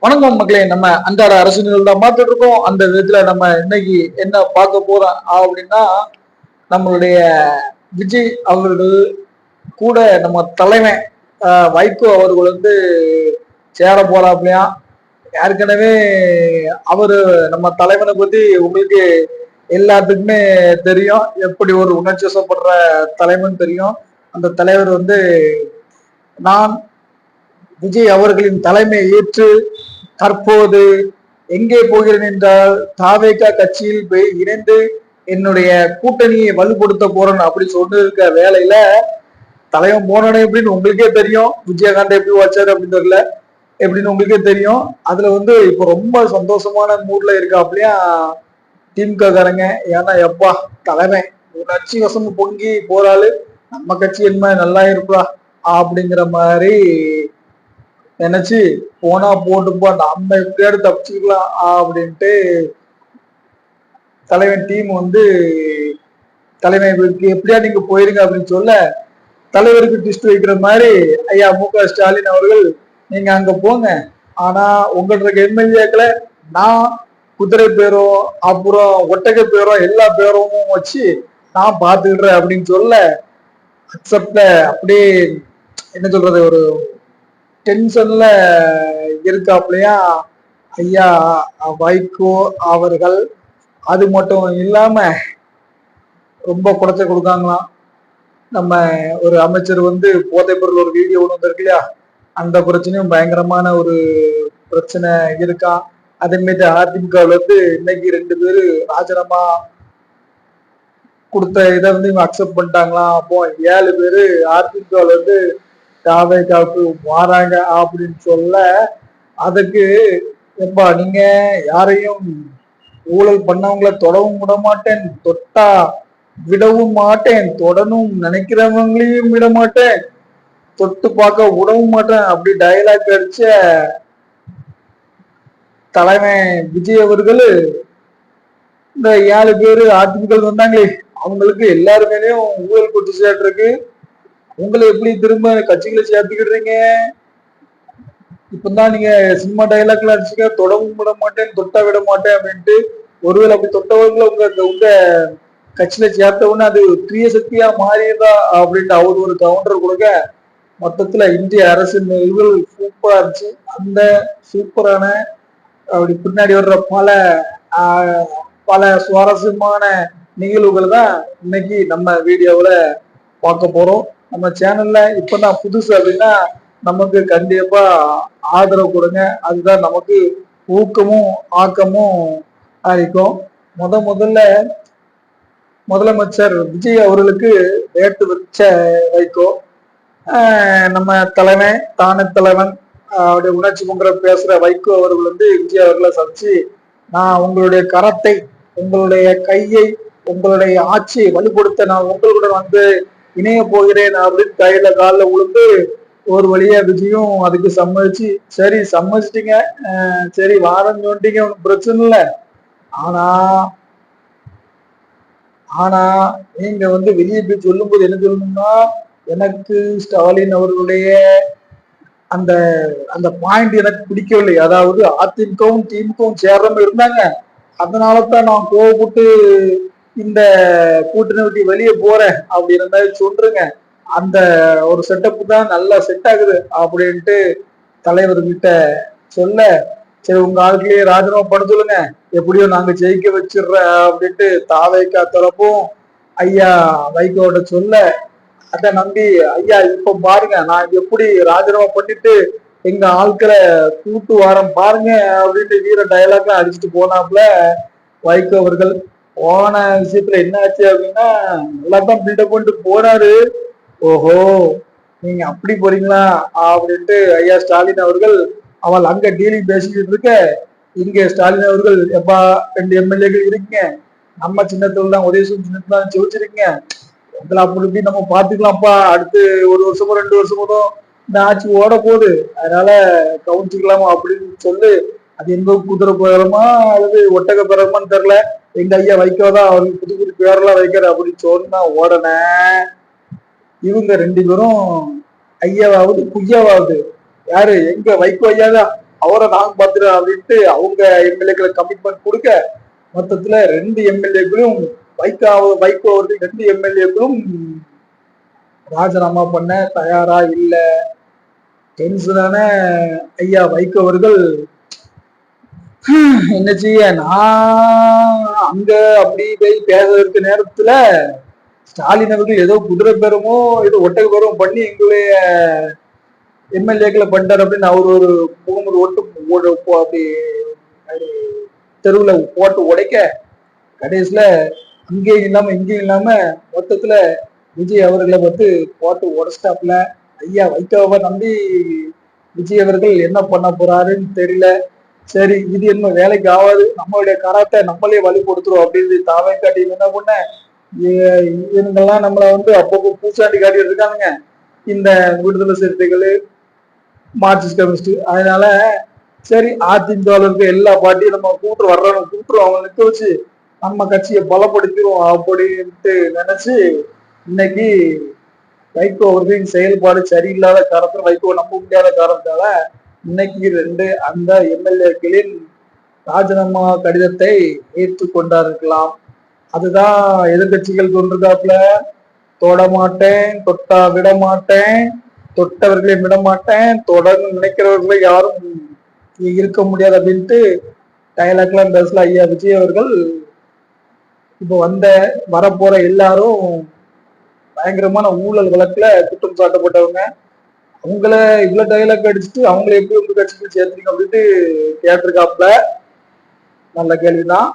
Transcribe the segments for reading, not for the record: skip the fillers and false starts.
வணக்கம் மக்களே. நம்ம அன்றாட அரசியல் தான் பார்த்துட்டு இருக்கோம். அந்த விதத்துல நம்ம இன்னைக்கு என்ன பார்க்க போறோம் அப்படின்னா, நம்மளுடைய விஜய் அவர்கள் கூட நம்ம தலைமை வைகோ அவர்கள் சேர போறாப்லையா. ஏற்கனவே அவரு நம்ம தலைவனை பத்தி உங்களுக்கு எல்லாத்துக்குமே தெரியும். எப்படி ஒரு உணர்ச்சி வசப்படுற தலைவன் தெரியும். அந்த தலைவர் நான் விஜய் அவர்களின் தலைமை ஏற்று தற்போது எங்கே போகிறேன் என்றால் தாவேகா கட்சியில் போய் இணைந்து என்னுடைய கூட்டணியை வலுப்படுத்த போறேன் அப்படி சொல்லி இருக்க வேலையில தலைவன் போனே எப்படின்னு உங்களுக்கே தெரியும். விஜயகாந்த் எப்படி வச்சாரு அப்படின்னு தெரியல, எப்படின்னு உங்களுக்கே தெரியும். அதுல இப்ப ரொம்ப சந்தோஷமான மூட்ல இருக்காப்லயா திமுக காரங்க. ஏன்னா எப்பா தலைமை உணர்ச்சி வசம் பொங்கி போறாளு, நம்ம கட்சி என்ன நல்லா இருப்பா அப்படிங்கிற மாதிரி நினைச்சு போனா போட்டுப்பா நம்ம எப்படியாவது தப்பிச்சுக்கலாம் அப்படின்ட்டு தலைவன் டீம் தலைமைக்கு எப்படியா நீங்க போயிருங்க அப்படின்னு சொல்ல தலைவருக்கு டிஸ்ட் வைக்கிற மாதிரி ஐயா மு.க. ஸ்டாலின் அவர்கள் நீங்க அங்க போங்க, ஆனா உங்களோட எம்எல்ஏக்களை நான் குதிரை பேரும் அப்புறம் ஒட்டகை பேரும் எல்லா பேரும் வச்சு நான் பாத்துக்கிடுறேன் அப்படின்னு சொல்ல அக்செப்ட அப்படியே என்ன சொல்றது ஒரு டென்ஷன்ல இருக்காப்லையா ஐயா வைகோ அவர்கள். அது மட்டும் இல்லாம ரொம்ப குறைச்ச கொடுக்காங்களாம். நம்ம ஒரு அமைச்சர் போதைப் பொருள் ஒரு வீடியோ ஒன்று வந்திருக்கு இல்லையா, அந்த பிரச்சனையும் பயங்கரமான ஒரு பிரச்சனை இருக்கா. அதே மாதிரி அதிமுகவில் இன்னைக்கு 2 பேரு ராஜினாமா கொடுத்த இதை இவங்க அக்செப்ட் பண்ணிட்டாங்களாம். அப்போ 7 பேரு அதிமுகவில் தாவேகாவுக்கு மாறாங்க அப்படின்னு சொல்ல, அதுக்கு எப்பா நீங்க யாரையும் ஊழல் பண்ணவங்களை தொடவும் விட மாட்டேன், தொட்டா விடவும் மாட்டேன், தொடணும் நினைக்கிறவங்களையும் விட மாட்டேன், தொட்டு பார்க்க விடவும் மாட்டேன் அப்படி டயலாக் அடிச்ச தலைமை விஜய் அவர்கள் இந்த 7 பேரு அதிமுக வந்தாங்களே அவங்களுக்கு எல்லாருமேலையும் ஊழல் குற்றச்சாட்டு இருக்கு. உங்களை எப்படி திரும்ப கட்சிகளை சேர்த்துக்கிடுறீங்க? இப்பதான் நீங்க சினிமா டைலாக்ல அடிச்சுக்க தொடவும் விட மாட்டேன் தொட்டா விட மாட்டேன் அப்படின்ட்டு. ஒருவேளை அப்படி தொட்டவங்களை உங்க கட்சியில சேர்த்தவொன்னு அது தீய சக்தியா மாறியதா அப்படின்ட்டு அவர் ஒரு கவுண்டர் கொடுக்க மொத்தத்துல இந்திய அரசின் நிகழ்வுகள் சூப்பரா இருந்துச்சு. அந்த சூப்பரான அப்படி பின்னாடி வர்ற பல சுவாரஸ்யமான நிகழ்வுகள் தான் இன்னைக்கு நம்ம வீடியோவில் பார்க்க போறோம். நம்ம சேனல்ல இப்பதான் புதுசு அப்படின்னா நமக்கு கண்டிப்பா ஆதரவு கொடுங்க. அதுதான் நமக்கு ஊக்கமும் ஆக்கமும் ஆயிக்கும். முதல்ல முதலமைச்சர் விஜய் அவர்களுக்கு வேட்டு வச்ச வைகோ நம்ம தலைமை தானே தலைவன் அவருடைய உணர்ச்சி பொங்குற பேசுற வைகோ அவர்கள் விஜய் அவர்களை சந்திச்சு நான் உங்களுடைய கரத்தை உங்களுடைய கையை உங்களுடைய ஆட்சியை வலுப்படுத்த நான் உங்களுடன் இணைய போகிறேன் அப்படின்னு கையில காலில் உளுந்து ஒரு வழியா விஜயும் அதுக்கு சம்மதிச்சு சரி சம்மதிச்சிட்டீங்க, சரி வாரம் சொல்லிட்டீங்க, ஒன்றும் பிரச்சனை இல்லை. ஆனா நீங்க வெளியே போய் சொல்லும் போது என்ன சொல்லணும்னா எனக்கு ஸ்டாலின் அவர்களுடைய அந்த அந்த பாயிண்ட் எனக்கு பிடிக்கவில்லை. அதாவது அதிமுகவும் திமுகவும் சேர்றவங்க இருந்தாங்க, அதனாலதான் நான் கோவப்பட்டு இந்த கூட்டணி விட்டு வெளியே போறேன் அப்படின்னு மாதிரி சொல்றேங்க. அந்த ஒரு செட்டப் தான் நல்லா செட் ஆகுது அப்படின்ட்டு தலைவர்கிட்ட சொல்ல சரி உங்க ஆளுக்குள்ளேயே ராஜினாமா பண்ண சொல்லுங்க, எப்படியோ நாங்க ஜெயிக்க வச்சிடுற அப்படின்ட்டு தாவேகா தரப்பும் ஐயா வைகோட சொல்ல அதை நம்பி ஐயா இப்ப பாருங்க நான் எப்படி ராஜினாமா பண்ணிட்டு எங்க ஆட்களை கூட்டு வாரம் பாருங்க அப்படின்ட்டு வீர டயலாக்லாம் அடிச்சுட்டு போனாப்புல வைகோ அவர்கள். போன விஷயத்துல என்ன ஆச்சு அப்படின்னா நல்லாதான் பில்டப் பண்ணிட்டு போனாரு. ஓஹோ நீங்க அப்படி போறீங்களா அப்படின்ட்டு ஐயா ஸ்டாலின் அவர்கள் அவள் அங்க டீலிங் பேசிக்கிட்டு இருக்க, இங்க ஸ்டாலின் அவர்கள் எப்பா 2 எம்எல்ஏக்கள் இருக்கீங்க, நம்ம சின்னத்துல தான் உதயசூன் சின்னத்துல தான் ஜெயிச்சிருக்கீங்க, உங்களை அப்படி இப்படி நம்ம பாத்துக்கலாம்ப்பா, அடுத்து 1 வருஷமோ 2 வருஷமோ இந்த ஆட்சி ஓட போகுது, அதனால கவுன்சிக்கலாமா அப்படின்னு சொல்லு. அது எங்க குதிரை பேரமா அல்லது ஒட்டக பேரமான்னு தெரியல, எங்க ஐயா வைக்கோதான் அவருக்கு புது புது பேரெல்லாம் வைக்கிற அப்படின்னு சொன்னா உடனே இவங்க 2 பேரும் ஐயாவாவது குய்யாவாவது யாரு எங்க வைகோ ஐயாதான் அவரை நாங்க பாத்துறோம் அப்படின்ட்டு அவங்க எம்எல்ஏக்களை கமிட்மெண்ட் கொடுக்க மொத்தத்துல 2 எம்எல்ஏக்களும் வைகோ அவர்கள் 2 எம்எல்ஏக்களும் ராஜினாமா பண்ண தயாரா இல்ல. டென்ஷனான ஐயா வைகோ அவர்கள் என்ன செய்ய, நான் அங்க அப்படி போய் பேசுறதுக்கு நேரத்துல ஸ்டாலின் அவர்கள் ஏதோ குதிரை பேரமோ ஏதோ ஒட்டக பேரமோ பண்ணி எங்களுடைய எம்எல்ஏக்களை பண்ணிட்டார் அப்படின்னு அவர் ஒரு முகமது ஓட்டு அப்படி தெருவுல போட்டு உடைக்க கடைசியில அங்கேயும் இல்லாம இங்கேயும் இல்லாம மொத்தத்துல விஜய் அவர்களை போட்டு உடச்சிட்டாப்ல. ஐயா வைகோவை நம்பி விஜய் அவர்கள் என்ன பண்ண போறாருன்னு தெரியல. சரி, இது என்ன வேலைக்கு ஆகாது, நம்மளுடைய கராத்தை நம்மளே வழி கொடுத்துரும் அப்படின்னு தாவே காட்டி என்ன பண்ண இவங்கெல்லாம் நம்மள அப்பப்போ பூச்சாண்டி காட்டிட்டு இருக்கானுங்க இந்த விடுதலை சிறுத்தைகள் மார்க்சிஸ்ட் கம்யூனிஸ்ட். அதனால சரி, அதிமுக இருக்க எல்லா பார்ட்டியும் நம்ம கூட்டுரும் அவங்க நிக்க வச்சு நம்ம கட்சியை பலப்படுத்திடும் அப்படின்ட்டு நினைச்சு இன்னைக்கு வைகோ அவர்களின் செயல்பாடு சரியில்லாத காரணத்துல, வைகோ நம்ப முடியாத காரணத்தால இன்னைக்கு 2 அந்த எம்எல்ஏக்களின் ராஜினாமா கடிதத்தை ஏற்றுக்கொண்டாருக்கலாம். அதுதான் எதிர்கட்சிகள் கொண்டிருக்காப்புல, தொட மாட்டேன், தொட்டா விட மாட்டேன், தொட்டவர்களை விட மாட்டேன், தொடர்ந்து நினைக்கிறவர்களை யாரும் இருக்க முடியாது அப்படின்ட்டு டயலாக்லாம் பேசல ஐயா விஜய் அவர்கள். இப்போ வரப்போற எல்லாரும் பயங்கரமான ஊழல் வழக்குல குற்றம் சாட்டப்பட்டவங்க. அவங்கள இவ்வளவு டைலாக் அடிச்சுட்டு அவங்கள எப்படி உங்க கட்சிக்கு சேர்த்துறீங்க அப்படின்ட்டு கேட்டிருக்காப்ல. நல்ல கேள்விதான்.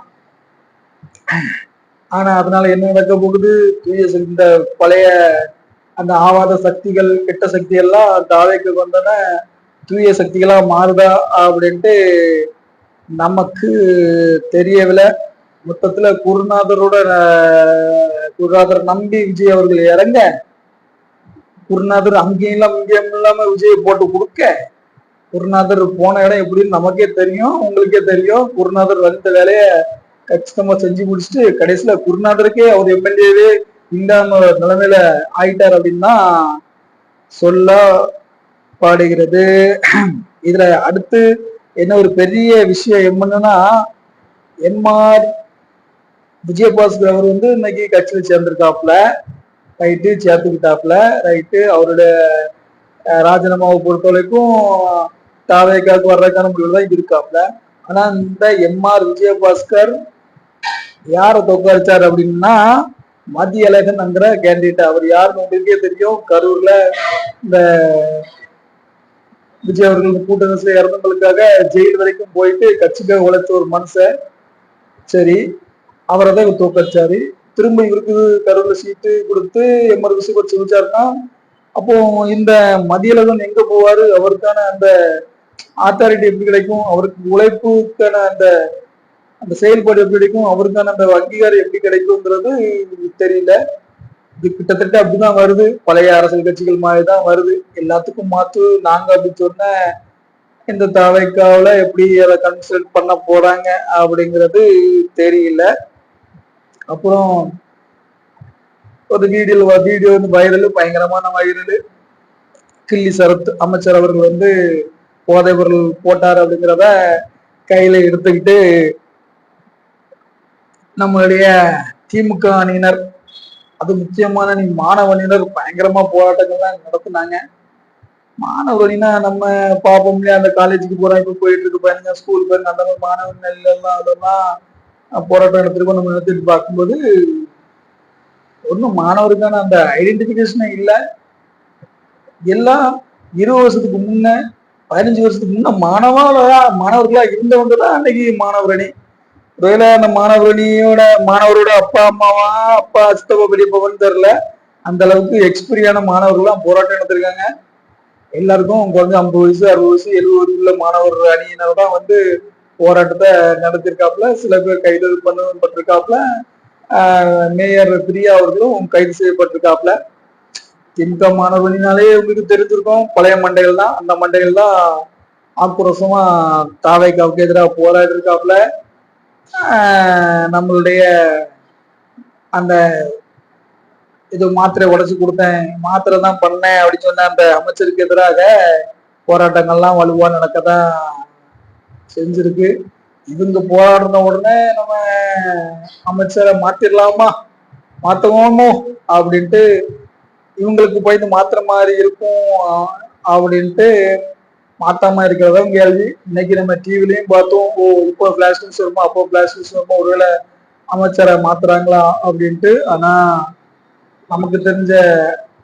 ஆனா அதனால என்ன நடக்க போகுது, இந்த பழைய அந்த ஆவாத சக்திகள் கெட்ட சக்தி எல்லாம் தாவைக்கு வந்தன தூய சக்திகளா மாறுதா அப்படின்ட்டு நமக்கு தெரியவில்லை. மொத்தத்துல குருநாதர் நம்பி விஜய் அவர்கள் இறங்க, குருநாதர் அங்கேயும் இல்லாம விஜயை போட்டு கொடுக்க, குருநாதர் போன இடம் எப்படின்னு நமக்கே தெரியும், உங்களுக்கே தெரியும். குருநாதர் வந்த வேலைய கச்சிதமா செஞ்சு முடிச்சுட்டு கடைசியில குருநாதருக்கே அவர் எம்எல்ஏவே இல்லாம நிலைமையில ஆயிட்டார் அப்படின்னு தான் சொல்ல பாடுகிறது. இதுல அடுத்து என்ன ஒரு பெரிய விஷயம் என்னன்னா, எம்ஆர் விஜயபாஸ்கர் அவர் இன்னைக்கு கட்சியில் சேர்ந்திருக்காப்புல, ரைட்டு சேர்த்துக்கிட்டாப்புல, ரைட்டு அவருடைய ராஜினாமாவை பொறுத்த வரைக்கும் தாவேக்காவுக்கு வர்றதுக்கான முடிவு தான் இருக்காப்புல. ஆனா இந்த எம்ஆர் விஜயபாஸ்கர் யார தோக்கடிச்சார் அப்படின்னா மத்திய அழகன்ங்கிற கேண்டிடேட். அவர் யாருன்னு உங்களுக்கே தெரியும், கரூர்ல இந்த விஜய் அவர்கள் கூட்டரசுல இறந்தவங்களுக்காக ஜெயில் வரைக்கும் போயிட்டு கட்சிக்காக உழைச்ச ஒரு மனுஷன். சரி, அவரை தான் இவர் தோக்கடிச்சாரு. திரும்ப இவருக்கு கரூர்ல சீட்டு கொடுத்து எம்ஆர் விஜயபாஸ்கர் வச்சாருன்னா அப்போ இந்த மதியழகன் எங்க போவாரு, அவருக்கான அந்த அத்தாரிட்டி எப்படி கிடைக்கும், அவருக்கு உழைப்புக்கான அந்த அந்த செயல்பாடு எப்படி கிடைக்கும், அவருக்கான அந்த அங்கீகாரம் எப்படி கிடைக்கும்ன்றது தெரியல. இது கிட்டத்தட்ட அப்படிதான் வருது, பழைய அரசியல் கட்சிகள் மாதிரிதான் வருது. எல்லாத்துக்கும் மாத்து நாங்க அப்படி சொன்ன இந்த தவைக்காவில எப்படி அதை கன்சிடர் பண்ண போறாங்க அப்படிங்கிறது தெரியல. அப்புறம் ஒரு வீடியோ வைரல், பயங்கரமான வைரல். கில்லி சரத் அமைச்சர் அவர்கள் போதை பொருள் போட்டார் அப்படிங்கிறத கையில எடுத்துக்கிட்டு நம்மளுடைய திமுக அணியினர், அது முக்கியமான மாணவ அணியினர் பயங்கரமா போராட்டங்கள்லாம் நடத்தினாங்க. மாணவர் அணினா நம்ம பார்ப்போம் இல்லையா, அந்த காலேஜுக்கு போறோம், இப்ப போயிட்டு இருக்கு பாருங்க, ஸ்கூல் பாருங்க, அந்த மாதிரி மாணவர்கள் எல்லாம் அதெல்லாம் போராட்டம் நடத்திருக்கோம். நம்ம நடத்திட்டு பார்க்கும்போது ஒன்றும் மாணவருக்கான அந்த ஐடென்டிபிகேஷனே இல்லை. எல்லாம் 20 வருஷத்துக்கு முன்ன 15 வருஷத்துக்கு முன்ன மாணவர்களா இருந்தவங்க தான் அன்னைக்கு மாணவர் அணி. ஒருவேளை அந்த மாணவரோட அப்பா அம்மாவா, அப்பா சித்தப்பா பெரியப்பான்னு தெரியல, அந்த அளவுக்கு எக்ஸ்பீரியான மாணவர்கள்லாம் போராட்டம் நடத்திருக்காங்க. எல்லாருக்கும் குறைஞ்ச 50 வயசு 60 வயசு 70 வயசுல மாணவர் அணியினர் தான் போராட்டத்தை நடத்திருக்காப்புல. சில பேர் கைது பண்ணப்பட்டிருக்காப்புல. மேயர் பிரியா அவர்களும் கைது செய்யப்பட்டிருக்காப்புல. திமுக மாணவர்னாலே உங்களுக்கு தெரிஞ்சிருக்கும், பழைய மண்டைகள் தான். அந்த மண்டைகள் தான் ஆக்ரோஷமா தாவைக்காவுக்கு எதிராக போராடி இருக்காப்புல. நம்மளுடைய அந்த இது மாத்திரை உடைச்சு கொடுத்தேன், மாத்திரை தான் பண்ணேன் அப்படின்னு சொன்ன அந்த அமைச்சருக்கு எதிராக போராட்டங்கள்லாம் வலுவா நடக்கதான் செஞ்சிருக்கு. இவங்க போராடின உடனே நம்ம அமைச்சரை மாத்திரலாமா, மாத்தவோமோ அப்படின்ட்டு இவங்களுக்கு பயந்து மாத்துற மாதிரி இருக்கும் அப்படின்ட்டு மாத்தாம இருக்கிறதா கேள்வி. இன்னைக்கு நம்ம டிவிலையும் பார்த்தோம், ஓ இப்போ பிளாஷ் நியூஸ் வருமா, அப்போ பிளாஷ் நியூஸ் வருமா, ஒருவேளை அமைச்சரை மாத்துறாங்களா அப்படின்ட்டு. ஆனா நமக்கு தெரிஞ்ச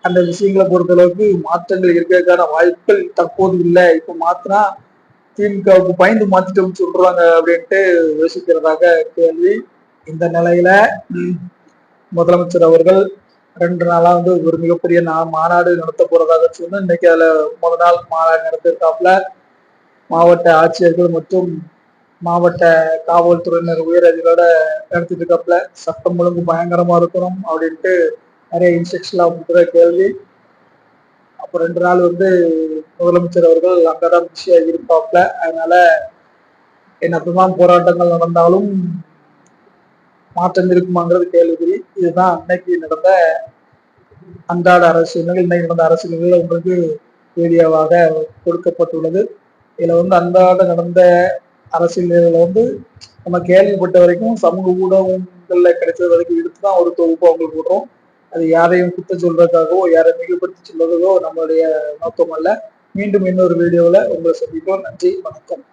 அந்த விஷயங்களை பொறுத்த அளவுக்கு மாற்றங்கள் இருக்கிறதுக்கான வாய்ப்புகள் தற்போது இல்லை. இப்ப மாத்தினா திமுகவுக்கு பயந்து மாத்திட்டோம்னு சொல்றாங்க அப்படின்ட்டு யோசிக்கிறதாக கேள்வி. இந்த நிலையில முதலமைச்சர் அவர்கள் 2 நாளா வந்து ஒரு மிகப்பெரிய மாநாடு நடத்த போறதாக சொன்னு இன்னைக்கு அதுல முதல் நாள் மாநாடு நடத்திருக்காப்புல. மாவட்ட ஆட்சியர்கள் மற்றும் மாவட்ட காவல்துறையினர் உயரதிகளோட நடத்திட்டு இருக்காப்புல. சட்டம் ஒழுங்கு பயங்கரமா இருக்கணும் அப்படின்ட்டு நிறைய இன்ஸ்ட்ரக்ஷன்லாம் கொடுக்குற கேள்வி. அப்போ 2 நாள் வந்து முதலமைச்சர் அவர்கள் அங்கதான் பிஸியா இருப்பாப்புல. அதனால என்னதான் போராட்டங்கள் நடந்தாலும் மாற்றம் இருக்குமாங்கிறது கேள்விக்குறி. இதுதான் அன்னைக்கு நடந்த அன்றாட அரசியல்கள், இன்னைக்கு நடந்த அரசியல்கள் உங்களுக்கு வீடியோவாக கொடுக்கப்பட்டுள்ளது. இதுல வந்து அன்றாட நடந்த அரசியல்களை வந்து நம்ம கேள்விப்பட்ட வரைக்கும் சமூக ஊடகங்கள்ல கிடைச்சது வரைக்கும் எடுத்துதான் ஒரு தொகுப்பு அவங்களுக்கு போடுறோம். அது யாரையும் குத்த சொல்றதுக்காகவோ யாரையும் மிகப்படுத்தி சொல்றதோ நம்மளுடைய நோக்கம் அல்ல. மீண்டும் இன்னொரு வீடியோவில் உங்களை சந்திப்போம். நன்றி, வணக்கம்.